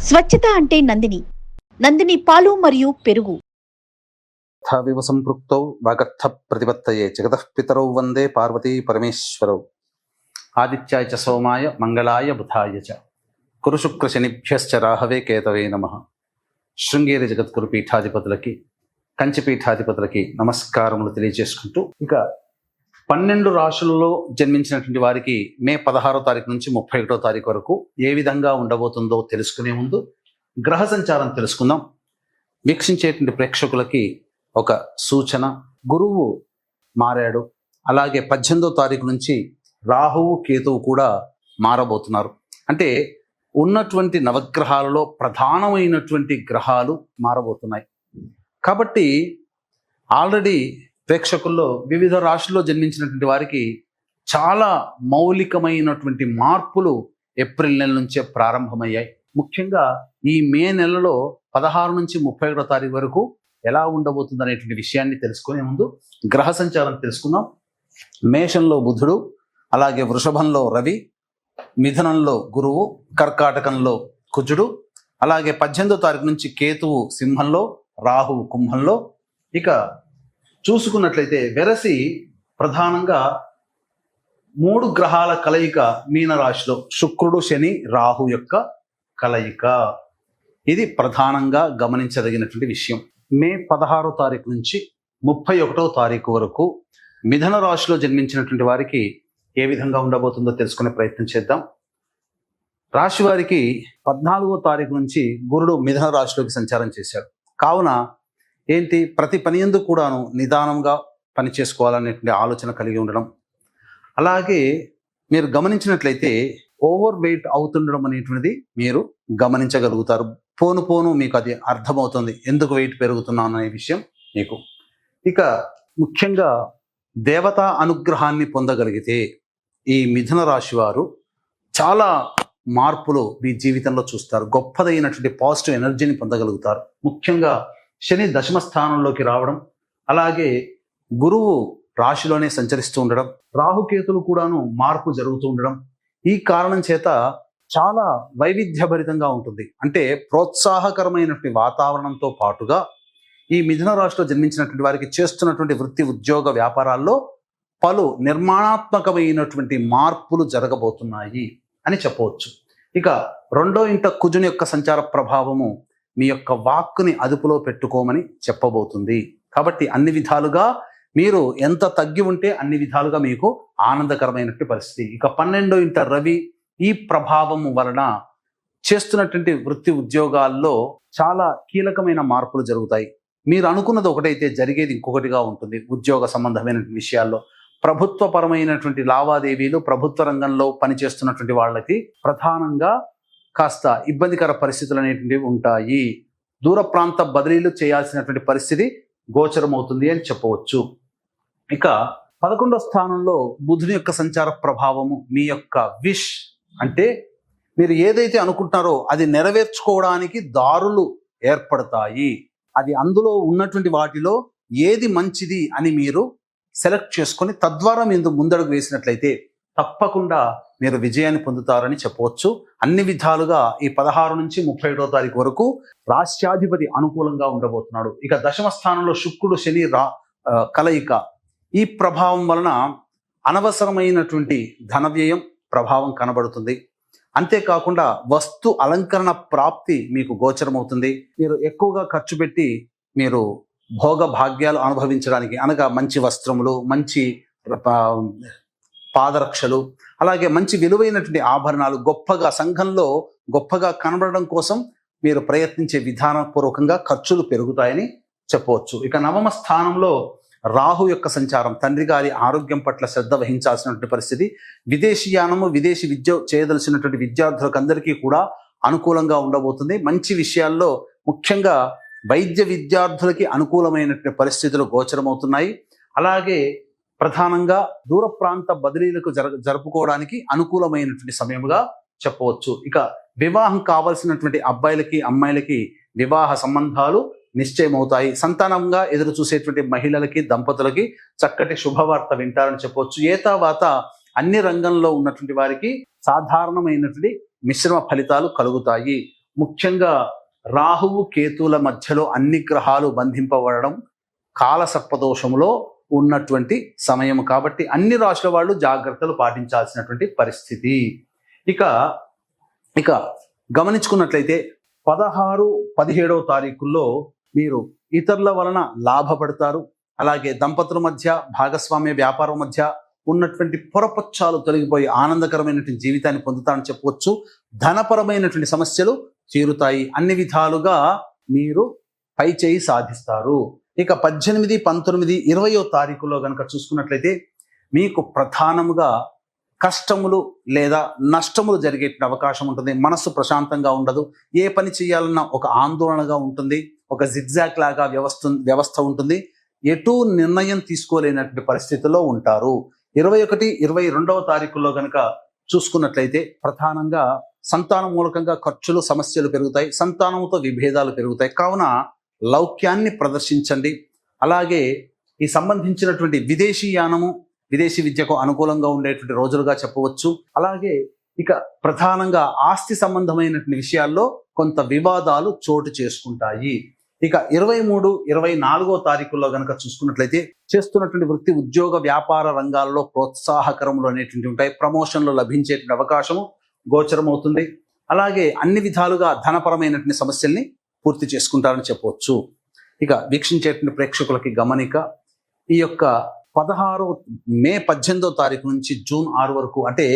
స్వచ్ఛత అంటే నందిని. నందిని పాలు మరియు పెరుగు. వివ సంపృక్తౌ వాగర్థ ప్రతిపత్తయే జగతః పితరౌ వందే పార్వతీ పరమేశ్వరౌ. ఆదిత్యాయ చ సోమాయ మంగళాయ బుధాయ చ కురు శుక్ర శనిభ్యశ్చ రాహవే కేతవే నమః. శృంగేరి జగద్గురు పీఠాధిపతులకి, కంచి పీఠాధిపతులకి నమస్కారములు తెలియజేసుకుంటూ, ఇక 12 రాశులలో జన్మించినటువంటి వారికి మే 16వ తారీఖు నుంచి 31వ తారీఖు వరకు ఏ విధంగా ఉండబోతుందో తెలుసుకునే ముందు గ్రహ సంచారం తెలుసుకుందాం. వీక్షించేటువంటి ప్రేక్షకులకి ఒక సూచన: గురువు మారాడు, అలాగే 18వ తారీఖు నుంచి రాహువు కేతువు కూడా మారబోతున్నారు. అంటే ఉన్నటువంటి నవగ్రహాలలో ప్రధానమైనటువంటి గ్రహాలు మారబోతున్నాయి. కాబట్టి ఆల్రెడీ ప్రేక్షకుల్లో వివిధ రాశుల్లో జన్మించినటువంటి వారికి చాలా మౌలికమైనటువంటి మార్పులు ఏప్రిల్ నెల నుంచే ప్రారంభమయ్యాయి. ముఖ్యంగా ఈ మే నెలలో 16 నుంచి 31వ తారీఖు వరకు ఎలా ఉండబోతుంది అనేటువంటి విషయాన్ని తెలుసుకునే ముందు గ్రహ సంచారం తెలుసుకుందాం. మేషంలో బుధుడు, అలాగే వృషభంలో రవి, మిథునంలో గురువు, కర్కాటకంలో కుజుడు, అలాగే 18వ తారీఖు నుంచి కేతువు సింహంలో, రాహువు కుంభంలో. ఇక చూసుకున్నట్లయితే వెరసి ప్రధానంగా 3 గ్రహాల కలయిక మీనరాశిలో, శుక్రుడు శని రాహు యొక్క కలయిక. ఇది ప్రధానంగా గమనించదగినటువంటి విషయం. మే 16వ తారీఖు నుంచి 31వ తారీఖు వరకు మిథున రాశిలో జన్మించినటువంటి వారికి ఏ విధంగా ఉండబోతుందో తెలుసుకునే ప్రయత్నం చేద్దాం. రాశి వారికి 14వ తారీఖు నుంచి గురుడు మిథున రాశిలోకి సంచారం చేశాడు. కావున ఏంటి, ప్రతి పని యందు కూడాను నిదానంగా పని చేసుకోవాలనేటువంటి ఆలోచన కలిగి ఉండడం. అలాగే మీరు గమనించినట్లయితే ఓవర్ వెయిట్ అవుతుండడం అనేటువంటిది మీరు గమనించగలుగుతారు. పోను పోను మీకు అది అర్థమవుతుంది, ఎందుకు వెయిట్ పెరుగుతున్నాను అనే విషయం మీకు. ఇక ముఖ్యంగా దేవతా అనుగ్రహాన్ని పొందగలిగితే ఈ మిథున రాశి వారు చాలా మార్పులు మీ జీవితంలో చూస్తారు. గొప్పదైనటువంటి పాజిటివ్ ఎనర్జీని పొందగలుగుతారు. ముఖ్యంగా శని దశమ స్థానంలోకి రావడం, అలాగే గురువు రాశిలోనే సంచరిస్తూ ఉండడం, రాహుకేతులు కూడాను మార్పు జరుగుతూ ఉండడం, ఈ కారణం చేత చాలా వైవిధ్యభరితంగా ఉంటుంది. అంటే ప్రోత్సాహకరమైనటువంటి వాతావరణంతో పాటుగా ఈ మిథున రాశిలో జన్మించినటువంటి వారికి చేస్తున్నటువంటి వృత్తి, ఉద్యోగ, వ్యాపారాల్లో పలు నిర్మాణాత్మకమైనటువంటి మార్పులు జరగబోతున్నాయి అని చెప్పవచ్చు. ఇక 2వ ఇంట కుజుని యొక్క సంచార ప్రభావము మీ యొక్క వాక్కుని అదుపులో పెట్టుకోమని చెప్పబోతుంది. కాబట్టి అన్ని విధాలుగా మీరు ఎంత తగ్గి ఉంటే అన్ని విధాలుగా మీకు ఆనందకరమైనటువంటి పరిస్థితి. ఇక 12వ ఇంట రవి, ఈ ప్రభావము వలన చేస్తున్నటువంటి వృత్తి ఉద్యోగాల్లో చాలా కీలకమైన మార్పులు జరుగుతాయి. మీరు అనుకున్నది ఒకటైతే జరిగేది ఇంకొకటిగా ఉంటుంది. ఉద్యోగ సంబంధమైన విషయాల్లో ప్రభుత్వపరమైనటువంటి లావాదేవీలు, ప్రభుత్వ రంగంలో పనిచేస్తున్నటువంటి వాళ్ళకి ప్రధానంగా కాస్త ఇబ్బందికర పరిస్థితులు అనేటువంటివి ఉంటాయి. దూర ప్రాంత బదిలీలు చేయాల్సినటువంటి పరిస్థితి గోచరమవుతుంది అని చెప్పవచ్చు. ఇక 11వ స్థానంలో బుధుని యొక్క సంచార ప్రభావము మీ యొక్క విష్, అంటే మీరు ఏదైతే అనుకుంటున్నారో అది నెరవేర్చుకోవడానికి దారులు ఏర్పడతాయి. అది అందులో ఉన్నటువంటి వాటిలో ఏది మంచిది అని మీరు సెలెక్ట్ చేసుకొని తద్వారా మీరు ముందడుగు వేసినట్లయితే తప్పకుండా మీరు విజయాన్ని పొందుతారని చెప్పవచ్చు. అన్ని విధాలుగా ఈ 16 నుంచి 31వ తారీఖు వరకు రాష్ట్రాధిపతి అనుకూలంగా ఉండబోతున్నాడు. ఇక దశమ స్థానంలో శుక్రుడు శని కలయిక, ఈ ప్రభావం వలన అనవసరమైనటువంటి ధన వ్యయం ప్రభావం కనబడుతుంది. అంతేకాకుండా వస్తు అలంకరణ ప్రాప్తి మీకు గోచరమవుతుంది. మీరు ఎక్కువగా ఖర్చు పెట్టి మీరు భోగ భాగ్యాలు అనుభవించడానికి, అనగా మంచి వస్త్రములు, మంచి పాదరక్షలు, అలాగే మంచి విలువైనటువంటి ఆభరణాలు, గొప్పగా సంఘంలో గొప్పగా కనబడడం కోసం మీరు ప్రయత్నించే విధానపూర్వకంగా ఖర్చులు పెరుగుతాయని చెప్పవచ్చు. ఇక 9వ స్థానంలో రాహు యొక్క సంచారం తండ్రి గారి ఆరోగ్యం పట్ల శ్రద్ధ వహించాల్సినటువంటి పరిస్థితి. విదేశీయానము, విదేశీ విద్య చేయదలసినటువంటి విద్యార్థులకు అందరికీ కూడా అనుకూలంగా ఉండబోతుంది. మంచి విషయాల్లో ముఖ్యంగా వైద్య విద్యార్థులకి అనుకూలమైనటువంటి పరిస్థితులు గోచరమవుతున్నాయి. అలాగే ప్రధానంగా దూర ప్రాంత బదిలీలకు జరుపుకోవడానికి అనుకూలమైనటువంటి సమయముగా చెప్పవచ్చు. ఇక వివాహం కావలసినటువంటి అబ్బాయిలకి, అమ్మాయిలకి వివాహ సంబంధాలు నిశ్చయమవుతాయి. సంతానంగా ఎదురు చూసేటువంటి మహిళలకి, దంపతులకి చక్కటి శుభవార్త వింటారని చెప్పవచ్చు. ఏతావాత అన్ని రంగంలో ఉన్నటువంటి వారికి సాధారణమైనటువంటి మిశ్రమ ఫలితాలు కలుగుతాయి. ముఖ్యంగా రాహువు కేతువుల మధ్యలో అన్ని గ్రహాలు బంధింపబడడం కాలసర్పదోషంలో ఉన్నటువంటి సమయం కాబట్టి అన్ని రాశుల వాళ్ళు జాగ్రత్తలు పాటించాల్సినటువంటి పరిస్థితి. ఇక ఇక గమనించుకున్నట్లయితే 16, 17వ తారీఖుల్లో మీరు ఇతరుల వలన లాభపడతారు. అలాగే దంపతుల మధ్య, భాగస్వామ్య వ్యాపారం మధ్య ఉన్నటువంటి పొరపచ్చాలు తొలగిపోయి ఆనందకరమైనటువంటి జీవితాన్ని పొందుతారని చెప్పవచ్చు. ధనపరమైనటువంటి సమస్యలు తీరుతాయి. అన్ని విధాలుగా మీరు పై చేయి సాధిస్తారు. ఇక 18, 19, 20వ తారీఖులో కనుక చూసుకున్నట్లయితే మీకు ప్రధానముగా కష్టములు లేదా నష్టములు జరిగే అవకాశం ఉంటుంది. మనస్సు ప్రశాంతంగా ఉండదు. ఏ పని చేయాలన్నా ఒక ఆందోళనగా ఉంటుంది. ఒక జిగ్జాగ్ లాగా వ్యవస్థ ఉంటుంది. ఎటు నిర్ణయం తీసుకోలేనటువంటి పరిస్థితుల్లో ఉంటారు. 21, 22వ తారీఖుల్లో కనుక చూసుకున్నట్లయితే ప్రధానంగా సంతానం మూలకంగా ఖర్చులు, సమస్యలు పెరుగుతాయి. సంతానంతో విభేదాలు పెరుగుతాయి. కావున లౌక్యాన్ని ప్రదర్శించండి. అలాగే ఈ సంబంధించినటువంటి విదేశీయానము, విదేశీ విద్యకు అనుకూలంగా ఉండేటువంటి రోజులుగా చెప్పవచ్చు. అలాగే ఇక ప్రధానంగా ఆస్తి సంబంధమైనటువంటి విషయాల్లో కొంత వివాదాలు చోటు చేసుకుంటాయి. ఇక 23, 24వ తారీఖుల్లో కనుక చూసుకున్నట్లయితే చేస్తున్నటువంటి వృత్తి, ఉద్యోగ, వ్యాపార రంగాల్లో ప్రోత్సాహకరములు అనేటువంటి ఉంటాయి. ప్రమోషన్లు లభించేటువంటి అవకాశము గోచరమవుతుంది. అలాగే అన్ని విధాలుగా ధనపరమైనటువంటి సమస్యల్ని పూర్తి చేసుకుంటారని చెప్పవచ్చు. ఇక వీక్షించేటువంటి ప్రేక్షకులకి గమనిక, ఈ యొక్క మే 18వ తారీఖు నుంచి జూన్ 6 వరకు, అంటే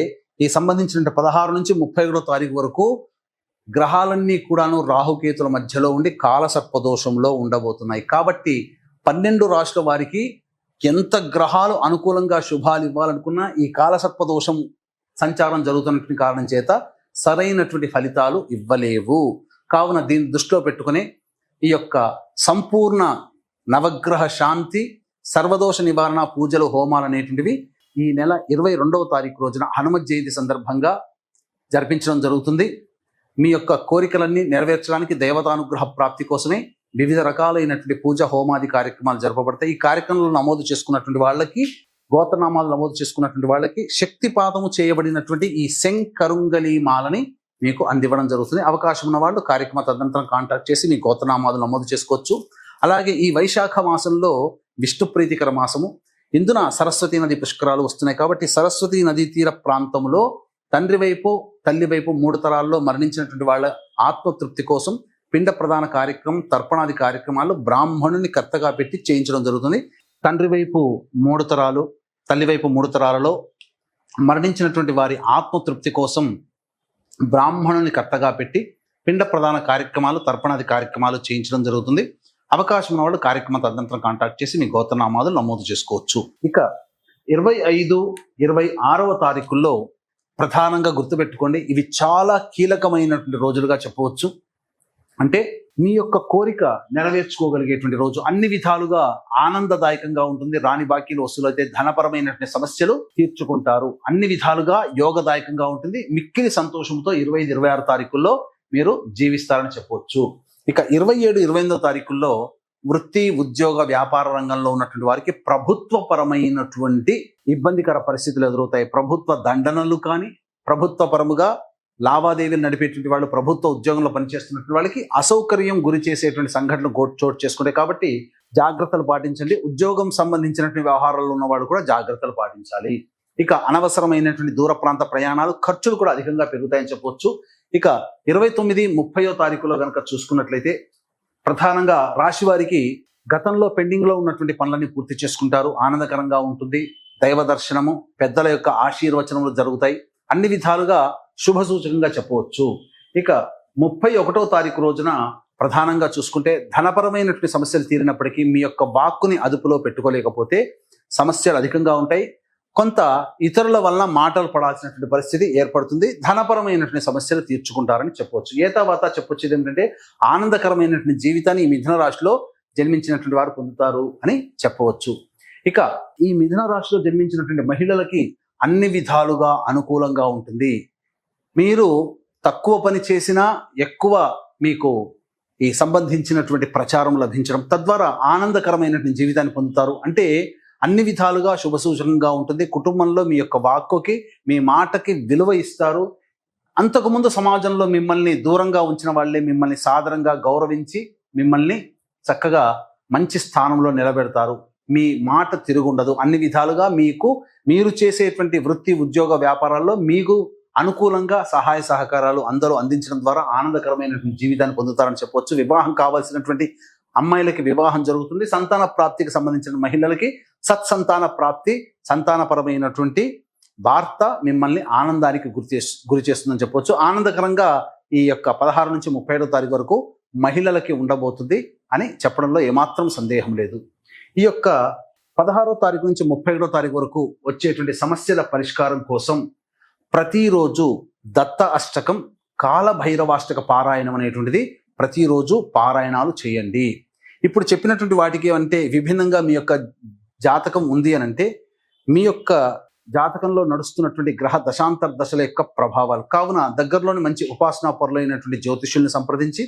ఈ సంబంధించిన 16 నుంచి 31వ తారీఖు వరకు గ్రహాలన్నీ కూడాను రాహుకేతుల మధ్యలో ఉండి కాలసర్పదోషంలో ఉండబోతున్నాయి. కాబట్టి 12 రాశుల వారికి ఎంత గ్రహాలు అనుకూలంగా శుభాలు ఇవ్వాలనుకున్నా ఈ కాలసర్పదోషం సంచారం జరుగుతున్నటువంటి కారణం చేత సరైనటువంటి ఫలితాలు ఇవ్వలేవు. కావున దీన్ని దృష్టిలో పెట్టుకుని ఈ యొక్క సంపూర్ణ నవగ్రహ శాంతి, సర్వదోష నివారణ పూజలు, హోమాలు అనేటువంటివి ఈ నెల 22వ తారీఖు రోజున హనుమత్ జయంతి సందర్భంగా జరిపించడం జరుగుతుంది. మీ యొక్క కోరికలన్నీ నెరవేర్చడానికి, దేవతానుగ్రహ ప్రాప్తి కోసమే వివిధ రకాలైనటువంటి పూజ, హోమాది కార్యక్రమాలు జరపబడతాయి. ఈ కార్యక్రమంలో నమోదు చేసుకున్నటువంటి వాళ్ళకి, గోత్రనామాలు నమోదు చేసుకున్నటువంటి వాళ్ళకి శక్తిపాతము చేయబడినటువంటి ఈ శంకరుంగలి మాలని మీకు అందివ్వడం జరుగుతుంది. అవకాశం ఉన్న వాళ్ళు కార్యక్రమ తదనంతరం కాంటాక్ట్ చేసి మీ గోత్రనామాలు నమోదు చేసుకోవచ్చు. అలాగే ఈ వైశాఖ మాసంలో విష్ణు ప్రీతికర మాసము. ఇందున సరస్వతీ నది పుష్కరాలు వస్తున్నాయి. కాబట్టి సరస్వతీ నదీ తీర ప్రాంతంలో తండ్రి వైపు, తల్లి వైపు 3 తరాల్లో మరణించినటువంటి వాళ్ళ ఆత్మతృప్తి కోసం పిండ ప్రదాన కార్యక్రమం, తర్పణాది కార్యక్రమాలు బ్రాహ్మణుని కర్తగా పెట్టి చేయించడం జరుగుతుంది. తండ్రి వైపు 3 తరాలు, తల్లి వైపు 3 తరాలలో మరణించినటువంటి వారి ఆత్మతృప్తి కోసం బ్రాహ్మణుని కర్తగా పెట్టి పిండ ప్రదాన కార్యక్రమాలు, తర్పణాది కార్యక్రమాలు చేయించడం జరుగుతుంది. అవకాశం ఉన్న వాళ్ళు కార్యక్రమ తదనంతరం కాంటాక్ట్ చేసి మీ గోత్రనామాలు నమోదు చేసుకోవచ్చు. ఇక 25, 26వ తారీఖుల్లో ప్రధానంగా గుర్తుపెట్టుకోండి, ఇవి చాలా కీలకమైనటువంటి రోజులుగా చెప్పవచ్చు. అంటే మీ యొక్క కోరిక నెరవేర్చుకోగలిగేటువంటి రోజు. అన్ని విధాలుగా ఆనందదాయకంగా ఉంటుంది. రాని బాకీలు వసూలైతే, ధనపరమైనటువంటి సమస్యలు తీర్చుకుంటారు. అన్ని విధాలుగా యోగదాయకంగా ఉంటుంది. మిక్కిలి సంతోషంతో 25, 26 తారీఖుల్లో మీరు జీవిస్తారని చెప్పవచ్చు. ఇక 27, 28వ తారీఖుల్లో వృత్తి, ఉద్యోగ, వ్యాపార రంగంలో ఉన్నటువంటి వారికి ప్రభుత్వపరమైనటువంటి ఇబ్బందికర పరిస్థితులు ఎదురవుతాయి. ప్రభుత్వ దండనలు కానీ, ప్రభుత్వ పరముగా లావాదేవీలు నడిపేటువంటి వాళ్ళు, ప్రభుత్వ ఉద్యోగంలో పనిచేస్తున్నటువంటి వాళ్ళకి అసౌకర్యం గురి చేసేటువంటి సంఘటనలు చోటు చేసుకుంటాయి. కాబట్టి జాగ్రత్తలు పాటించండి. ఉద్యోగం సంబంధించినటువంటి వ్యవహారాల్లో ఉన్న వాళ్ళు కూడా జాగ్రత్తలు పాటించాలి. ఇక అనవసరమైనటువంటి దూర ప్రాంత ప్రయాణాలు, ఖర్చులు కూడా అధికంగా పెరుగుతాయని చెప్పవచ్చు. ఇక 29, 30వ తారీఖులో కనుక చూసుకున్నట్లయితే ప్రధానంగా రాశి వారికి గతంలో పెండింగ్లో ఉన్నటువంటి పనులన్నీ పూర్తి చేసుకుంటారు. ఆనందకరంగా ఉంటుంది. దైవ దర్శనము, పెద్దల యొక్క ఆశీర్వచనములు జరుగుతాయి. అన్ని విధాలుగా శుభ సూచకంగా చెప్పవచ్చు. ఇక 31వ తారీఖు రోజున ప్రధానంగా చూసుకుంటే ధనపరమైనటువంటి సమస్యలు తీరినప్పటికీ మీ యొక్క వాక్కుని అదుపులో పెట్టుకోలేకపోతే సమస్యలు అధికంగా ఉంటాయి. కొంత ఇతరుల వలన మాటలు పడాల్సినటువంటి పరిస్థితి ఏర్పడుతుంది. ధనపరమైనటువంటి సమస్యలు తీర్చుకుంటారని చెప్పవచ్చు. ఏతావాత చెప్పొచ్చు ఏంటంటే ఆనందకరమైనటువంటి జీవితాన్ని ఈ మిథున రాశిలో జన్మించినటువంటి వారు పొందుతారు అని చెప్పవచ్చు. ఇక ఈ మిథున రాశిలో జన్మించినటువంటి మహిళలకి అన్ని విధాలుగా అనుకూలంగా ఉంటుంది. మీరు తక్కువ పని చేసినా ఎక్కువ మీకు ఈ సంబంధించినటువంటి ప్రచారం లభించడం, తద్వారా ఆనందకరమైనటువంటి జీవితాన్ని పొందుతారు. అంటే అన్ని విధాలుగా శుభ సూచకంగా ఉంటుంది. కుటుంబంలో మీ యొక్క వాక్కుకి, మీ మాటకి విలువ ఇస్తారు. అంతకుముందు సమాజంలో మిమ్మల్ని దూరంగా ఉంచిన వాళ్ళే మిమ్మల్ని సాదరంగా గౌరవించి మిమ్మల్ని చక్కగా మంచి స్థానంలో నిలబెడతారు. మీ మాట తిరుగుండదు. అన్ని విధాలుగా మీరు చేసేటువంటి వృత్తి ఉద్యోగ వ్యాపారాల్లో మీకు అనుకూలంగా సహాయ సహకారాలు అందరూ అందించడం ద్వారా ఆనందకరమైనటువంటి జీవితాన్ని పొందుతారని చెప్పవచ్చు. వివాహం కావాల్సినటువంటి అమ్మాయిలకి వివాహం జరుగుతుంది. సంతాన ప్రాప్తికి సంబంధించిన మహిళలకి సత్సంతాన ప్రాప్తి, సంతానపరమైనటువంటి వార్త మిమ్మల్ని ఆనందానికి గురి చేస్తుందని చెప్పవచ్చు. ఆనందకరంగా ఈ యొక్క 16 నుంచి 37వ తారీఖు వరకు మహిళలకి ఉండబోతుంది అని చెప్పడంలో ఏమాత్రం సందేహం లేదు. ఈ యొక్క 16వ తారీఖు నుంచి 31వ తారీఖు వరకు వచ్చేటువంటి సమస్యల పరిష్కారం కోసం ప్రతిరోజు దత్త అష్టకం, కాలభైరవాష్టక పారాయణం అనేటువంటిది ప్రతిరోజు పారాయణాలు చేయండి. ఇప్పుడు చెప్పినటువంటి వాటికి అంటే విభిన్నంగా మీ యొక్క జాతకం ఉంది అని అంటే మీ యొక్క జాతకంలో నడుస్తున్నటువంటి గ్రహ దశాంతర దశల యొక్క ప్రభావాలు కావున దగ్గరలోని మంచి ఉపాసనా పరులైనటువంటి జ్యోతిష్యుల్ని సంప్రదించి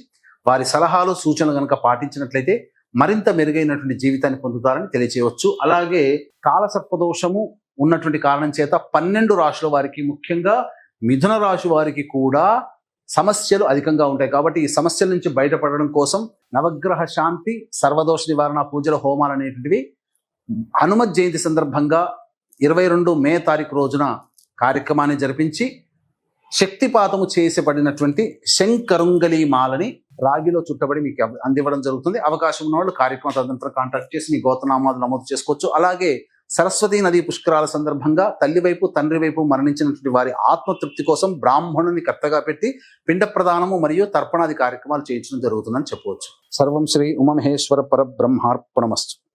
వారి సలహాలు సూచనలు కనుక పాటించినట్లయితే మరింత మెరుగైనటువంటి జీవితాన్ని పొందుతారని తెలియచేయవచ్చు. అలాగే కాలసర్పదోషము ఉన్నటువంటి కారణం చేత 12 రాశుల వారికి, ముఖ్యంగా మిథున రాశి వారికి కూడా సమస్యలు అధికంగా ఉంటాయి. కాబట్టి ఈ సమస్యల నుంచి బయటపడడం కోసం నవగ్రహ శాంతి, సర్వదోష నివారణ పూజల హోమాలు అనేటువంటివి హనుమత్ జయంతి సందర్భంగా 22 మే తారీఖు రోజున కార్యక్రమాన్ని జరిపించి శక్తిపాతము చేసబడినటువంటి శంకరుంగలి మాలని రాగిలో చుట్టబడి మీకు అందివ్వడం జరుగుతుంది. అవకాశం ఉన్న వాళ్ళు కార్యక్రమం తదనంతరం కాంటాక్ట్ చేసి మీ గోత్రనామాలు నమోదు చేసుకోవచ్చు. అలాగే సరస్వతీ నదీ పుష్కరాల సందర్భంగా తల్లి వైపు తండ్రి వైపు మరణించినటువంటి వారి ఆత్మతృప్తి కోసం బ్రాహ్మణుని కర్తగా పెట్టి పిండ ప్రదానము మరియు తర్పణాది కార్యక్రమాలు చేయించడం జరుగుతుందని చెప్పవచ్చు. సర్వం శ్రీ ఉమామహేశ్వర పరబ్రహ్మార్పణమస్తు.